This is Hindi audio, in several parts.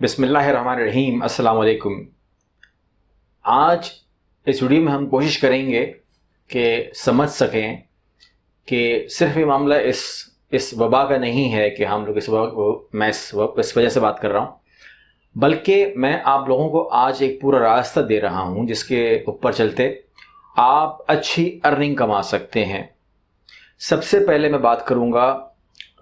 बिस्मिल्लाहिर्रहमानिर्रहीम। अस्सलाम वालेकुम। आज इस वीडियो में हम कोशिश करेंगे कि समझ सकें कि सिर्फ ये मामला इस वबा का नहीं है कि हम लोग मैं इस वजह से बात कर रहा हूँ, बल्कि मैं आप लोगों को आज एक पूरा रास्ता दे रहा हूँ जिसके ऊपर चलते आप अच्छी अर्निंग कमा सकते हैं। सबसे पहले मैं बात करूँगा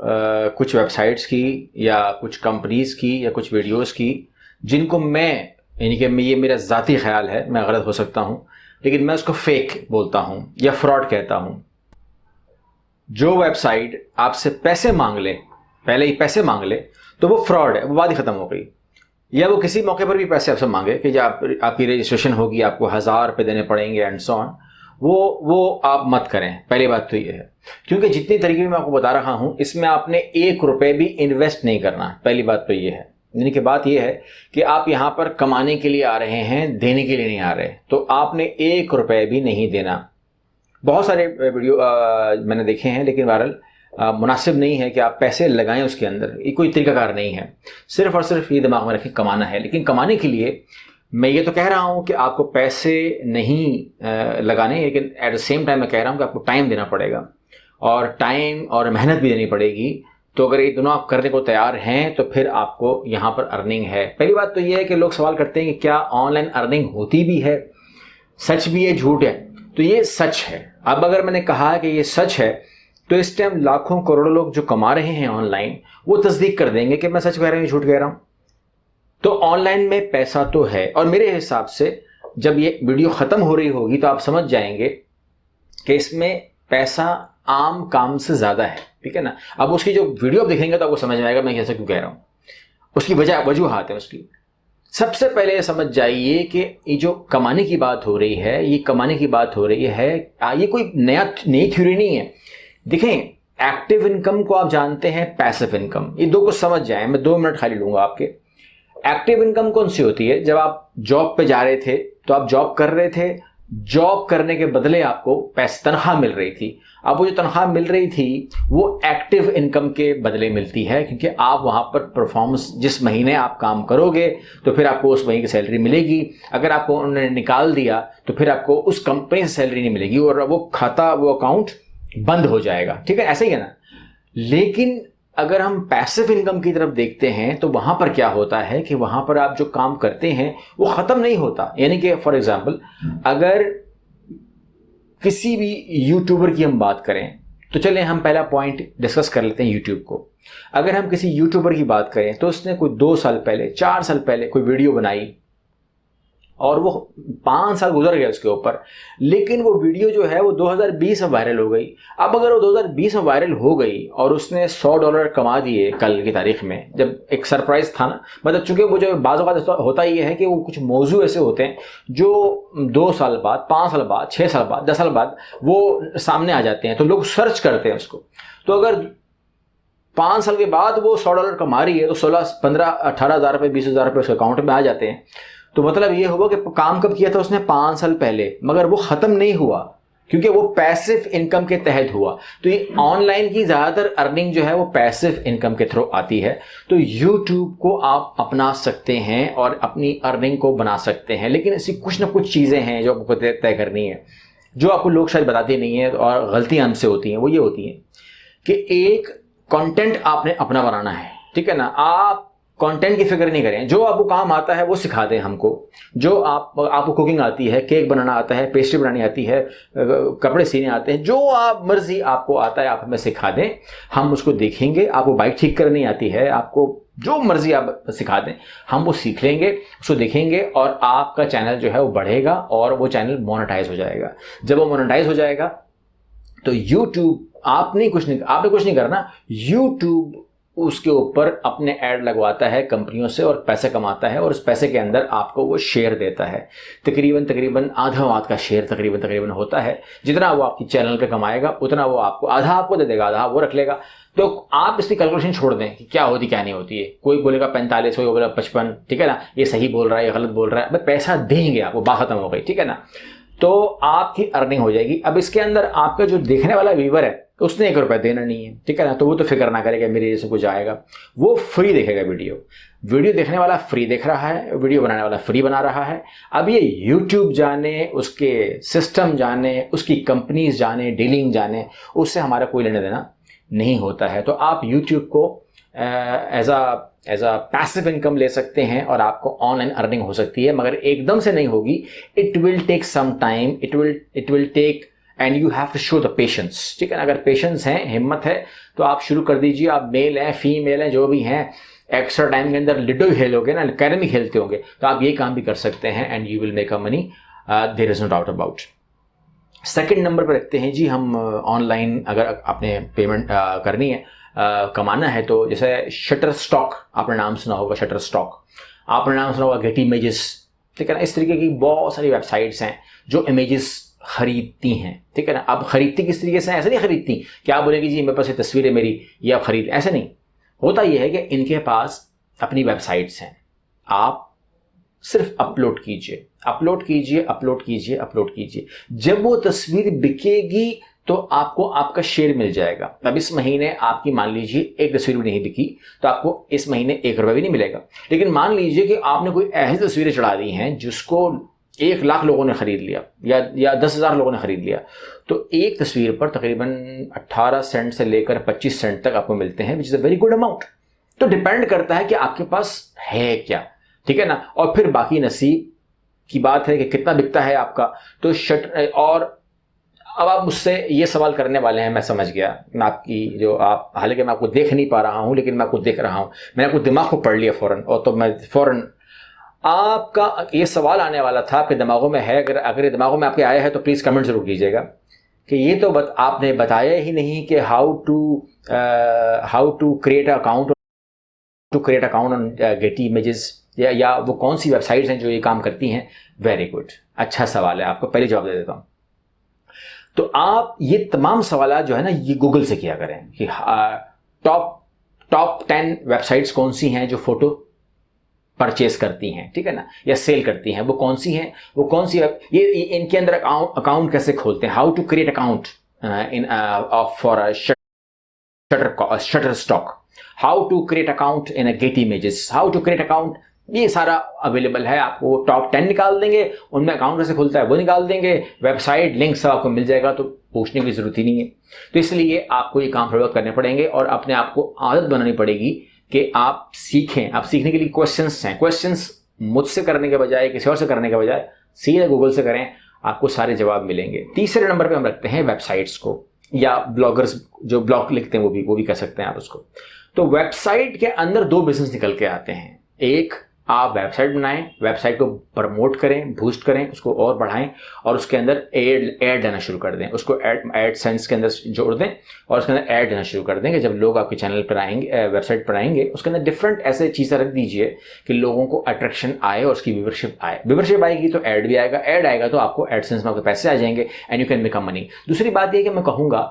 कुछ वेबसाइट्स की या कुछ कंपनीज़ की या कुछ वीडियोस की जिनको यानी कि ये मेरा ज़ाती ख्याल है, मैं गलत हो सकता हूँ, लेकिन मैं उसको फेक बोलता हूँ या फ्रॉड कहता हूँ। जो वेबसाइट आपसे पैसे मांग ले, पहले ही पैसे मांग ले, तो वो फ्रॉड है, वो बात ही ख़त्म हो गई। या वो किसी मौके पर भी पैसे आपसे मांगे कि जब आपकी रजिस्ट्रेशन होगी आपको 1000 रुपये देने पड़ेंगे एंड सो ऑन, वो आप मत करें। पहली बात तो ये है, क्योंकि जितनी तरीके मैं आपको बता रहा हूं इसमें आपने 1 रुपये भी इन्वेस्ट नहीं करना। पहली बात तो ये है, यानी कि बात ये है कि आप यहां पर कमाने के लिए आ रहे हैं, देने के लिए नहीं आ रहे, तो आपने 1 रुपये भी नहीं देना। बहुत सारे वीडियो मैंने देखे हैं, लेकिन बहरहाल मुनासिब नहीं है कि आप पैसे लगाएं उसके अंदर। ये कोई तरीकाकार नहीं है। सिर्फ और सिर्फ ये दिमाग में रखें, कमाना है, लेकिन कमाने के लिए मैं ये तो कह रहा हूँ कि आपको पैसे नहीं लगाने, लेकिन एट द सेम टाइम मैं कह रहा हूँ कि आपको टाइम देना पड़ेगा और टाइम और मेहनत भी देनी पड़ेगी। तो अगर ये दोनों आप करने को तैयार हैं तो फिर आपको यहाँ पर अर्निंग है। पहली बात तो ये है कि लोग सवाल करते हैं कि क्या ऑनलाइन अर्निंग होती भी है, सच भी है, झूठ है? तो ये सच है। अब अगर मैंने कहा कि ये सच है तो इस टाइम लाखों करोड़ों लोग जो कमा रहे हैं ऑनलाइन, वो तस्दीक कर देंगे कि मैं सच कह रहा हूँ, झूठ कह रहा हूँ। तो ऑनलाइन में पैसा तो है, और मेरे हिसाब से जब ये वीडियो ख़त्म हो रही होगी तो आप समझ जाएंगे कि इसमें पैसा आम काम से ज़्यादा है, ठीक है ना। अब उसकी जो वीडियो आप देखेंगे तो आपको समझ में आएगा मैं ऐसा क्यों कह रहा हूँ। उसकी वजूहात है उसकी। सबसे पहले ये समझ जाइए कि ये जो कमाने की बात हो रही है, ये कमाने की बात हो रही है, ये कोई नई थ्योरी नहीं है। देखें, एक्टिव इनकम को आप जानते हैं, पैसिव इनकम, ये दो को समझ जाएं। मैं 2 मिनट खाली लूंगा आपके। एक्टिव इनकम कौन सी होती है? जब आप जॉब पे जा रहे थे तो आप जॉब कर रहे थे, जॉब करने के बदले आपको तनख्वाह मिल रही थी। अब वो जो तनख्वाह मिल रही थी वो एक्टिव इनकम के बदले मिलती है, क्योंकि आप वहां पर परफॉर्मेंस, जिस महीने आप काम करोगे तो फिर आपको उस महीने की सैलरी मिलेगी। अगर आपको उन्होंने निकाल दिया तो फिर आपको उस कंपनी से सैलरी नहीं मिलेगी और वो खाता, वो अकाउंट बंद हो जाएगा, ठीक है। ऐसे ही है ना। लेकिन अगर हम पैसिव इनकम की तरफ देखते हैं तो वहां पर क्या होता है कि वहां पर आप जो काम करते हैं वो खत्म नहीं होता। यानी कि फॉर एग्जांपल, अगर किसी भी यूट्यूबर की हम बात करें तो चलें हम पहला पॉइंट डिस्कस कर लेते हैं यूट्यूब को। अगर हम किसी यूट्यूबर की बात करें तो उसने कोई 2 साल पहले, 4 साल पहले कोई वीडियो बनाई और वो 5 साल गुजर गए उसके ऊपर, लेकिन वो वीडियो जो है वो 2020 में वायरल हो गई। अब अगर वो 2020 में वायरल हो गई और उसने $100 कमा दिए कल की तारीख में, जब एक सरप्राइज था ना, मतलब चूंकि वो जो बाज़ औक़ात होता ये है कि वो कुछ मौजू ऐसे होते हैं जो 2 साल बाद, 5 साल बाद, 6 साल बाद, 10 साल बाद वो सामने आ जाते हैं, तो लोग सर्च करते हैं उसको। तो अगर 5 साल के बाद वो $100 कमा रही है तो 16, 15, 18,000 रुपये, 20,000 रुपये उसके अकाउंट में आ जाते हैं। तो मतलब ये होगा कि काम कब किया था उसने? 5 साल पहले, मगर वो ख़त्म नहीं हुआ क्योंकि वो पैसिव इनकम के तहत हुआ। तो ये ऑनलाइन की ज़्यादातर अर्निंग जो है वो पैसिव इनकम के थ्रू आती है। तो यूट्यूब को आप अपना सकते हैं और अपनी अर्निंग को बना सकते हैं, लेकिन ऐसी कुछ ना कुछ चीज़ें हैं जो आपको तय करनी है, जो आपको लोग शायद बताते नहीं हैं और गलतियाँ हमसे होती हैं। वो ये होती हैं कि एक कंटेंट आपने अपना बनाना है, ठीक है ना। आप कंटेंट की फिक्र नहीं करें, जो आपको काम आता है वो सिखा दें हमको। जो आपको कुकिंग आती है, केक बनाना आता है, पेस्ट्री बनानी आती है, कपड़े सीने आते हैं, जो आप मर्जी आपको आता है आप हमें सिखा दें, हम उसको देखेंगे। आपको बाइक ठीक करनी आती है, आपको जो मर्जी आप सिखा दें, हम वो सीख लेंगे, उसको देखेंगे और आपका चैनल जो है वो बढ़ेगा और वो चैनल मोनेटाइज हो जाएगा। जब वो मोनेटाइज हो जाएगा तो यूट्यूब, आपने कुछ नहीं करना, यूट्यूब उसके ऊपर अपने ऐड लगवाता है कंपनियों से और पैसे कमाता है, और उस पैसे के अंदर आपको वो शेयर देता है। तकरीबन आधा का शेयर तकरीबन होता है। जितना वो आपकी चैनल पे कमाएगा उतना वो आपको, आधा आपको दे देगा, आधा वो रख लेगा। तो आप इसकी कैलकुलेशन छोड़ दें कि क्या होती क्या नहीं होती है। कोई बोलेगा 45, कोई बोलेगा 55, ठीक है ना, ये सही बोल रहा है, ये गलत बोल रहा है, भाई पैसा देंगे आपको, बात खत्म हो गई, ठीक है ना। तो आपकी अर्निंग हो जाएगी। अब इसके अंदर आपका जो देखने वाला व्यूवर है उसने 1 रुपया देना नहीं है, ठीक है ना, तो वो तो फिक्र ना करेगा मेरे जैसे कुछ आएगा, वो फ्री देखेगा वीडियो। वीडियो देखने वाला फ्री देख रहा है, वीडियो बनाने वाला फ्री बना रहा है। अब ये यूट्यूब जाने, उसके सिस्टम जाने, उसकी कंपनीज जाने, डीलिंग जाने, उससे हमारा कोई लेना देना नहीं होता है। तो आप यूट्यूब को एज अ पैसिव इनकम ले सकते हैं और आपको ऑनलाइन अर्निंग हो सकती है, मगर एकदम से नहीं होगी। It will take some time, it will take and you have to show the patience, ठीक है ना। अगर पेशेंस है, हिम्मत है, तो आप शुरू कर दीजिए। आप मेल हैं, फीमेल हैं, जो भी हैं, एक्स्ट्रा टाइम के अंदर लिडो खेलोगे ना, कैरम ही खेलते होंगे, तो आप ये काम भी कर सकते हैं and you will make a money, there is no doubt about. Second number पर रखते हैं जी हम ऑनलाइन, अगर आपने पेमेंट करनी है, कमाना है, तो जैसे शटर स्टॉक, आपने नाम सुना होगा, शटर स्टॉक आपने नाम सुना होगा, गेट इमेजेस, ठीक है ना। इस तरीके की बहुत सारी वेबसाइट्स हैं जो इमेजेस खरीदती हैं, ठीक है ना। अब खरीदती किस तरीके से, ऐसे नहीं खरीदती कि आप बोलेंगे जी मेरे पास ये तस्वीर है मेरी, ये आप खरीद, ऐसे नहीं होता। ये है कि इनके पास अपनी वेबसाइट्स हैं, आप सिर्फ अपलोड कीजिए, अपलोड कीजिए, अपलोड कीजिए, अपलोड कीजिए। जब वो तस्वीर बिकेगी तो आपको आपका शेयर मिल जाएगा। अब इस महीने आपकी मान लीजिए एक तस्वीर भी नहीं बिकी, तो आपको इस महीने 1 रुपये भी नहीं मिलेगा। लेकिन मान लीजिए कि आपने कोई ऐसी तस्वीरें चढ़ा दी हैं जिसको 1 लाख लोगों ने खरीद लिया या 10,000 लोगों ने खरीद लिया, तो एक तस्वीर पर तकरीबन 18 सेंट से लेकर 25 सेंट तक आपको मिलते हैं, which is a very good amount. तो डिपेंड करता है कि आपके पास है क्या, ठीक है ना। और फिर बाकी नसीब की बात है कि कितना बिकता है आपका। तो और अब आप मुझसे ये सवाल करने वाले हैं, मैं समझ गया, मैं आपकी जो आप, हालांकि मैं आपको देख नहीं पा रहा हूं, लेकिन मैं आपको देख रहा हूं, मैंने आपको दिमाग को पढ़ लिया फ़ौरन, और तो मैं फ़ौरन आपका ये सवाल आने वाला था, आपके दिमागों में है। अगर ये दिमागों में आपके आया है तो प्लीज़ कमेंट जरूर कीजिएगा कि ये तो आपने बताया ही नहीं कि how to create account on Getty images, या वो कौन सी वेबसाइट्स हैं जो ये काम करती हैं। वेरी गुड, अच्छा सवाल है, आपको पहले जवाब दे देता हूँ। तो आप ये तमाम सवाल जो है ना, ये गूगल से किया करें कि टॉप 10 वेबसाइट्स कौन सी हैं जो फोटो परचेस करती हैं, ठीक है ना, या सेल करती हैं, वो कौन सी हैं, वो कौन सी ये इनके अंदर अकाउंट कैसे खोलते हैं, how to create account in for Shutterstock, how to create account in a Getty images, how to create account, ये सारा अवेलेबल है। आपको टॉप 10 निकाल देंगे, उनमें अकाउंट कैसे खुलता है वो निकाल देंगे, वेबसाइट लिंक सब आपको मिल जाएगा, तो पूछने की जरूरत ही नहीं है। तो इसलिए आपको ये काम थोड़ा करने पड़ेंगे और अपने आप को आदत बनानी पड़ेगी कि आप सीखें। आप सीखने के लिए क्वेश्चंस हैं, क्वेश्चंस मुझसे करने के बजाय, किसी और से करने के बजाय सीधे गूगल से करें, आपको सारे जवाब मिलेंगे। तीसरे नंबर पे हम रखते हैं वेबसाइट्स को, या ब्लॉगर्स जो ब्लॉग लिखते हैं वो भी कर सकते हैं आप उसको। तो वेबसाइट के अंदर 2 बिजनेस निकल के आते हैं। एक, आप वेबसाइट बनाएं, वेबसाइट को प्रमोट करें, बूस्ट करें, उसको और बढ़ाएं, और उसके अंदर ऐड देना शुरू कर दें, उसको एडसेंस के अंदर जोड़ दें और उसके अंदर ऐड देना शुरू कर दें कि जब लोग आपके चैनल पर आएंगे, वेबसाइट पर आएंगे, उसके अंदर डिफरेंट ऐसे चीज़ें रख दीजिए कि लोगों को अट्रैक्शन आए और उसकी व्यूवरशिप आए। व्यूवरशिप आएगी तो ऐड भी आएगा, ऐड आएगा तो आपको एडसेंस में आपके पैसे आ जाएंगे and you can make a money. दूसरी बात यह कि मैं कहूँगा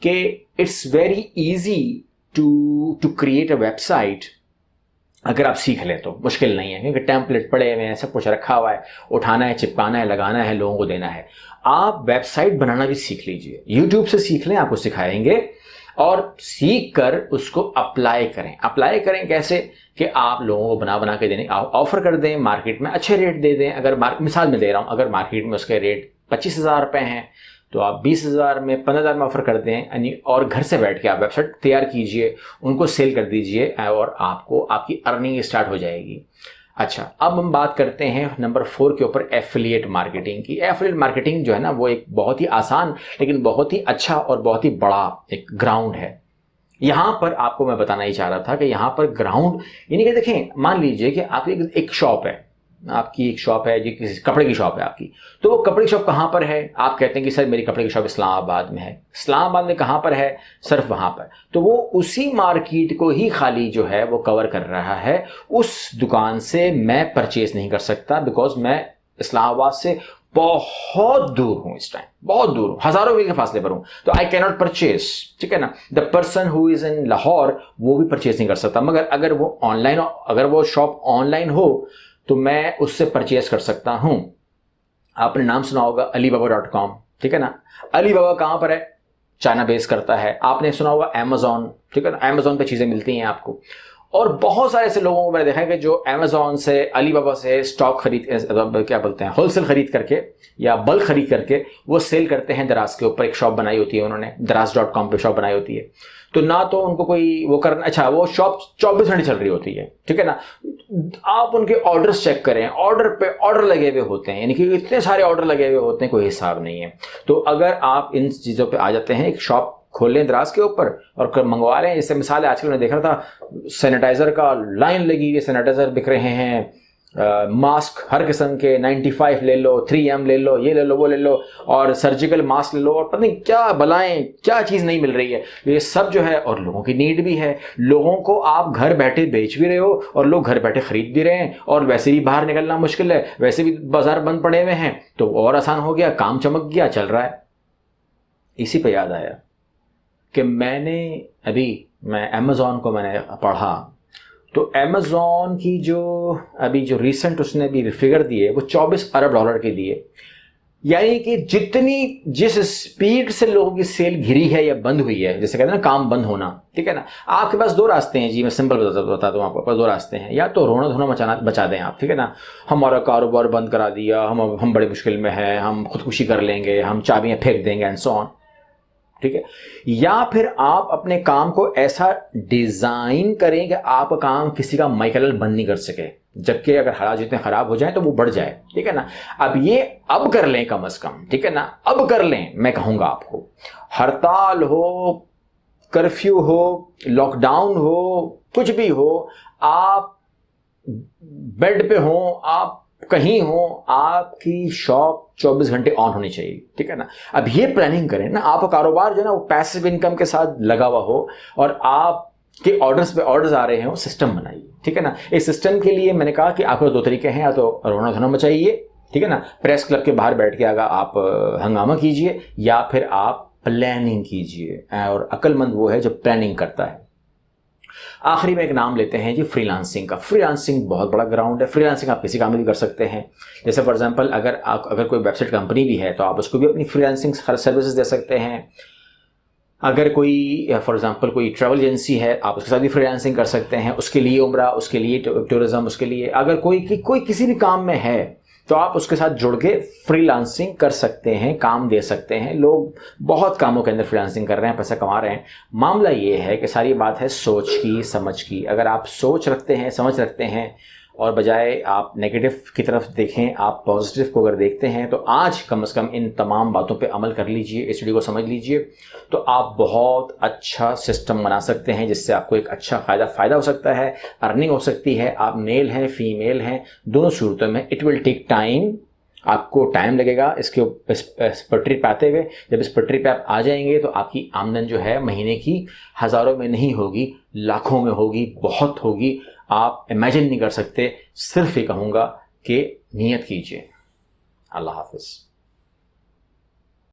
कि it's very easy to create a website. अगर आप सीख लें तो मुश्किल नहीं है, क्योंकि टेम्पलेट पड़े हुए हैं, सब कुछ रखा हुआ है, उठाना है, चिपकाना है, लगाना है, लोगों को देना है। आप वेबसाइट बनाना भी सीख लीजिए, यूट्यूब से सीख लें, आपको सिखाएंगे, और सीख कर उसको अप्लाई करें। अप्लाई करें कैसे कि आप लोगों को बना के देने, ऑफर कर दें, मार्केट में अच्छे रेट दे दें। अगर मिसाल में दे रहा हूँ, अगर मार्केट में उसके रेट 25,000 रुपये हैं तो आप 20,000 में, 15,000 में ऑफर कर दें, और घर से बैठ के आप वेबसाइट तैयार कीजिए, उनको सेल कर दीजिए और आपको आपकी अर्निंग स्टार्ट हो जाएगी। अच्छा, अब हम बात करते हैं नंबर 4 के ऊपर, एफिलिएट मार्केटिंग की। एफिलिएट मार्केटिंग जो है ना, वो एक बहुत ही आसान लेकिन बहुत ही अच्छा और बहुत ही बड़ा एक ग्राउंड है। यहाँ पर आपको मैं बताना ही चाह रहा था कि यहाँ पर ग्राउंड यानी कि देखें, मान लीजिए कि आपकी एक शॉप है, आपकी एक शॉप है, जो किसी कपड़े की शॉप है आपकी, तो वो कपड़े की शॉप कहाँ पर है? आप कहते हैं कि सर मेरी कपड़े की शॉप इस्लामाबाद में है। इस्लामाबाद में कहाँ पर है? सिर्फ वहाँ पर। तो वो उसी मार्केट को ही खाली जो है वो कवर कर रहा है। उस दुकान से मैं परचेज नहीं कर सकता, बिकॉज मैं इस्लामाबाद से बहुत दूर हूं, इस टाइम बहुत दूर हूं, हजारों मील के फासले पर हूं, तो आई कैनॉट परचेज, ठीक है ना। The person who is in Lahore वो भी परचेज नहीं कर सकता, मगर अगर वो ऑनलाइन, अगर वो शॉप ऑनलाइन हो तो मैं उससे परचेज कर सकता हूं। आपने नाम सुना होगा alibaba.com, ठीक है ना। अलीबाबा कहां पर है? चाइना बेस करता है। आपने सुना होगा अमेजॉन, ठीक है ना, अमेजॉन पे चीजें मिलती हैं आपको। और बहुत सारे ऐसे लोगों को मैंने देखा है कि जो अमेजोन से, अलीबाबा से स्टॉक खरीद, क्या बोलते हैं, होलसेल खरीद करके या बल्क खरीद करके वो सेल करते हैं दराज के ऊपर। एक शॉप बनाई होती है उन्होंने, दराज.com पे शॉप बनाई होती है। तो ना तो उनको कोई वो करना, अच्छा वो शॉप 24 घंटे चल रही होती है, ठीक है ना। आप उनके ऑर्डर्स चेक करें, ऑर्डर पे ऑर्डर लगे हुए होते हैं, यानी कि इतने सारे ऑर्डर लगे हुए होते हैं, कोई हिसाब नहीं है। तो अगर आप इन चीज़ों पे आ जाते हैं, एक शॉप खोल लें दराज के ऊपर और मंगवा लें। जैसे मिसाल है, आजकल मैंने देख रहा था सैनिटाइजर का लाइन लगी हुई है, सैनिटाइजर बिक रहे हैं, मास्क हर किस्म के, 95 ले लो, 3M ले लो, ये ले लो, वो ले लो, और सर्जिकल मास्क ले लो, और पता नहीं क्या बलाएं, क्या चीज़ नहीं मिल रही है। ये सब जो है, और लोगों की नीड भी है, लोगों को आप घर बैठे बेच भी रहे हो और लोग घर बैठे खरीद भी रहे हैं, और वैसे भी बाहर निकलना मुश्किल है, वैसे भी बाजार बंद पड़े हुए हैं, तो और आसान हो गया, काम चमक गया, चल रहा है। इसी पे याद आया कि मैं अमेज़ॉन को मैंने पढ़ा, तो अमेज़ॉन की जो रिसेंट उसने भी फिगर दिए वो $24 अरब के दिए। यानी कि जिस स्पीड से लोगों की सेल गिरी है या बंद हुई है, जैसे कहते हैं ना काम बंद होना, ठीक है ना। आपके पास दो रास्ते हैं जी, मैं सिंपल बताता हूँ आपको, दो रास्ते हैं। या तो रोना धोना बचा दें आप, ठीक है ना, हमारा कारोबार बंद करा दिया, हम बड़े मुश्किल में हैं, हम खुदकुशी कर लेंगे, हम चाबियाँ फेंक देंगे एंड सो ऑन, ठीक है। या फिर आप अपने काम को ऐसा डिजाइन करें कि आपका काम किसी का माइकल बंद नहीं कर सके, जबकि अगर हालात जितने खराब हो जाए तो वो बढ़ जाए, ठीक है ना। अब कर लें कम से कम, ठीक है ना, अब कर लें। मैं कहूंगा आपको, हड़ताल हो, कर्फ्यू हो, लॉकडाउन हो, कुछ भी हो, आप बेड पे हो, आप कहीं हो, आपकी शॉप 24 घंटे ऑन होनी चाहिए, ठीक है ना। अब ये प्लानिंग करें ना, आपका कारोबार जो है ना वो पैसिव इनकम के साथ लगा हुआ हो और आपके ऑर्डर्स पे ऑर्डर्स आ रहे हैं, वो सिस्टम बनाइए, ठीक है ना। इस सिस्टम के लिए मैंने कहा कि आपको दो तरीके हैं, या तो रोना धोना मचाइए, ठीक है ना, प्रेस क्लब के बाहर बैठ के अगर आप हंगामा कीजिए, या फिर आप प्लानिंग कीजिए, और अक्लमंद वो है जो प्लानिंग करता है। आखिरी में एक नाम लेते हैं जी फ्रीलांसिंग का। फ्रीलांसिंग बहुत बड़ा ग्राउंड है। फ्रीलांसिंग आप किसी काम में भी कर सकते हैं। जैसे फॉर एग्जांपल, अगर कोई वेबसाइट कंपनी भी है तो आप उसको भी अपनी फ्रीलांसिंग सर्विसेज दे सकते हैं। अगर कोई फॉर एग्जांपल कोई ट्रैवल एजेंसी है, आप उसके साथ भी फ्रीलांसिंग कर सकते हैं, उसके लिए उम्रा, उसके लिए टूरिज्म, उसके लिए अगर कोई किसी भी काम में है तो आप उसके साथ जुड़ के फ्रीलांसिंग कर सकते हैं, काम दे सकते हैं। लोग बहुत कामों के अंदर फ्रीलांसिंग कर रहे हैं, पैसा कमा रहे हैं। मामला ये है कि सारी बात है सोच की, समझ की। अगर आप सोच रखते हैं, समझ रखते हैं, और बजाय आप नेगेटिव की तरफ देखें, आप पॉजिटिव को अगर देखते हैं, तो आज कम से कम इन तमाम बातों पे अमल कर लीजिए, इस वीडियो को समझ लीजिए, तो आप बहुत अच्छा सिस्टम बना सकते हैं, जिससे आपको एक अच्छा फ़ायदा हो सकता है, अर्निंग हो सकती है। आप मेल हैं, फीमेल हैं, दोनों सूरतों में इट विल टेक टाइम, आपको टाइम लगेगा इस पटरी पे आते हुए। जब इस पटरी पे आप आ जाएंगे तो आपकी आमदन जो है महीने की हज़ारों में नहीं होगी, लाखों में होगी, बहुत होगी। आप इमेजिन नहीं कर सकते। सिर्फ ये कहूँगा कि नियत कीजिए। अल्लाह हाफ़िज़।